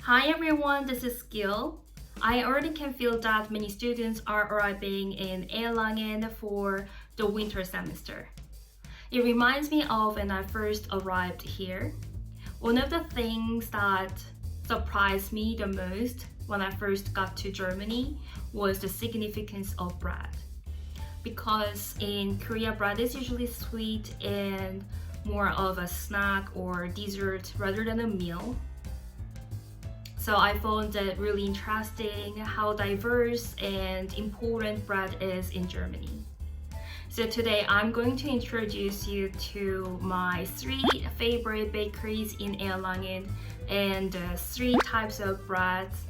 Hi everyone, this is Gil. I already can feel that many students are arriving in Erlangen for the winter semester. It reminds me of when I first arrived here. One of the things that surprised me the most when I first got to Germany was the significance of bread. Because in Korea, bread is usually sweet and more of a snack or dessert rather than a meal. So I found it really interesting how diverse and important bread is in Germany. So today I'm going to introduce you to my three favorite bakeries in Erlangen and three types of breads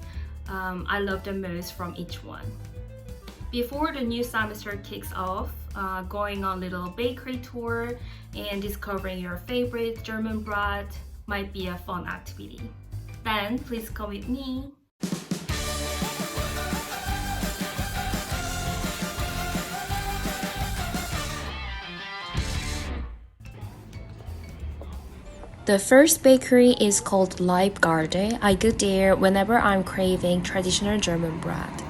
I love the most from each one. Before the new semester kicks off, going on a little bakery tour and discovering your favorite German bread might be a fun activity. Then please come with me. The first bakery is called Leibgarde. I go there whenever I'm craving traditional German bread.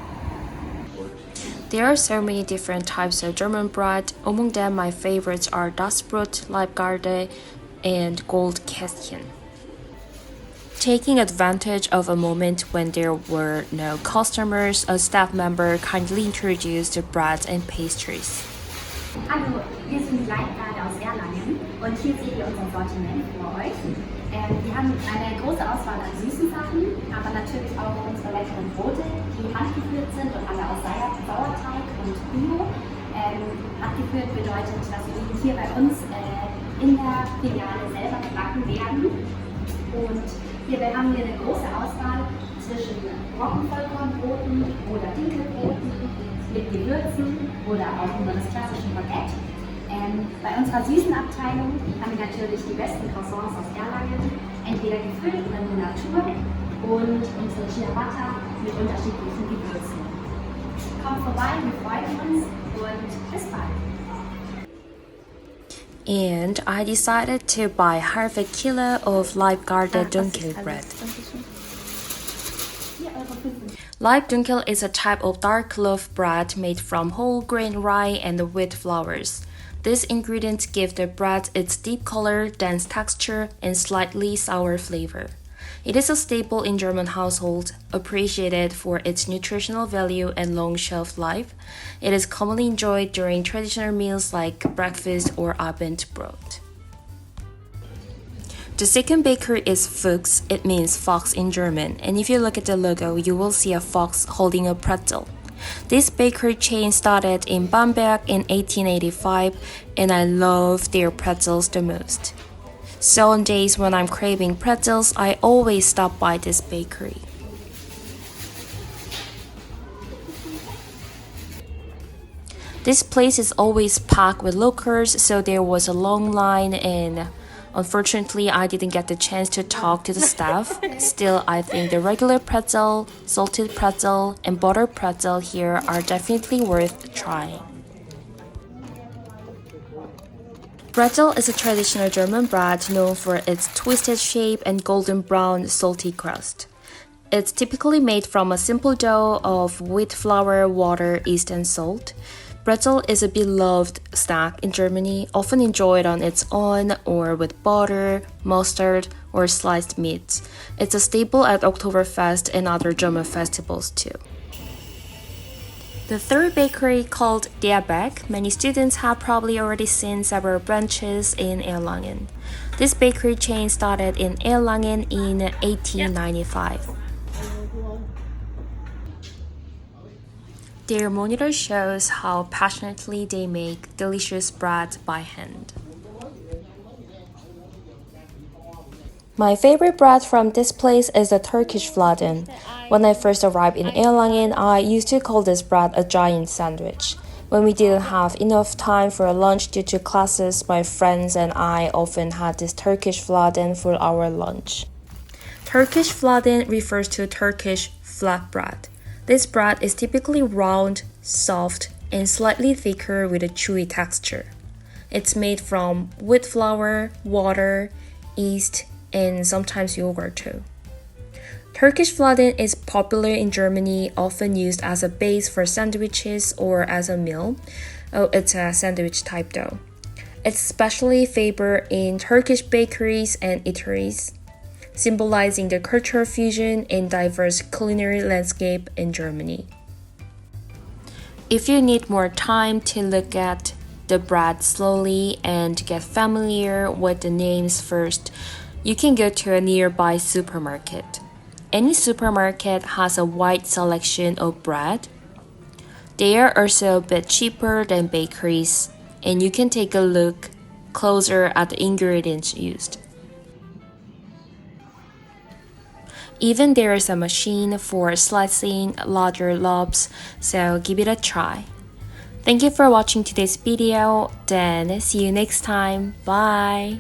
There are so many different types of German bread. Among them, my favorites are Das Brot, Leibgarde, and Goldkästchen. Taking advantage of a moment when there were no customers, a staff member kindly introduced the breads and pastries. Hallo, wir sind Leitgarde aus Erlangen und hier seht ihr unser Sortiment vor euch. Wir haben eine große Auswahl an süßen Sachen, aber natürlich auch unsere leckeren Brote, die handgeführt sind und alle aus Sauerteig und Bio. Handgeführt bedeutet, dass sie hier bei uns in der Filiale selber gebacken werden. Und hier haben wir eine große Auswahl zwischen Roggenvollkornbroten oder Dinkelbroten mit Gewürzen oder auch nur das klassische Baguette. Bei unserer süßen Abteilung haben wir natürlich die besten Croissants aus Erlangen, entweder gefüllt oder nur Natur und unsere Ciabatta mit unterschiedlichen Gewürzen. Kommt vorbei, wir freuen uns und bis bald! And I decided to buy half a kilo of Leibgarde Dunkel bread. Leibdunkel is a type of dark loaf bread made from whole grain rye and wheat flours. These ingredients give the bread its deep color, dense texture, and slightly sour flavor. It is a staple in German households, appreciated for its nutritional value and long shelf life. It is commonly enjoyed during traditional meals like breakfast or Abendbrot. The second bakery is Fuchs. It means fox in German, and if you look at the logo, you will see a fox holding a pretzel. This bakery chain started in Bamberg in 1885, and I love their pretzels the most. So on days when I'm craving pretzels, I always stop by this bakery. This place is always packed with locals, so there was a long line and unfortunately, I didn't get the chance to talk to the staff. Still, I think the regular pretzel, salted pretzel, and butter pretzel here are definitely worth trying. Pretzel is a traditional German bread known for its twisted shape and golden brown salty crust. It's typically made from a simple dough of wheat flour, water, yeast, and salt. Pretzel is a beloved snack in Germany, often enjoyed on its own or with butter, mustard, or sliced meats. It's a staple at Oktoberfest and other German festivals too. The third bakery, called Der Bäck, many students have probably already seen several branches in Erlangen. This bakery chain started in Erlangen in 1895. Their monitor shows how passionately they make delicious bread by hand. My favorite bread from this place is the Turkish fladen. When I first arrived in Erlangen, I used to call this bread a giant sandwich. When we didn't have enough time for lunch due to classes, my friends and I often had this Turkish fladen for our lunch. Turkish fladen refers to Turkish flatbread. This bread is typically round, soft, and slightly thicker with a chewy texture. It's made from wheat flour, water, yeast, and sometimes yogurt too. Turkish flatden is popular in Germany, often used as a base for sandwiches or as a meal. Oh, it's a sandwich type dough. It's especially favored in Turkish bakeries and eateries, symbolizing the cultural fusion and diverse culinary landscape in Germany. If you need more time to look at the bread slowly and get familiar with the names first, you can go to a nearby supermarket. Any supermarket has a wide selection of bread. They are also a bit cheaper than bakeries, and you can take a look closer at the ingredients used. Even there is a machine for slicing larger loaves, so give it a try. Thank you for watching today's video, then see you next time. Bye!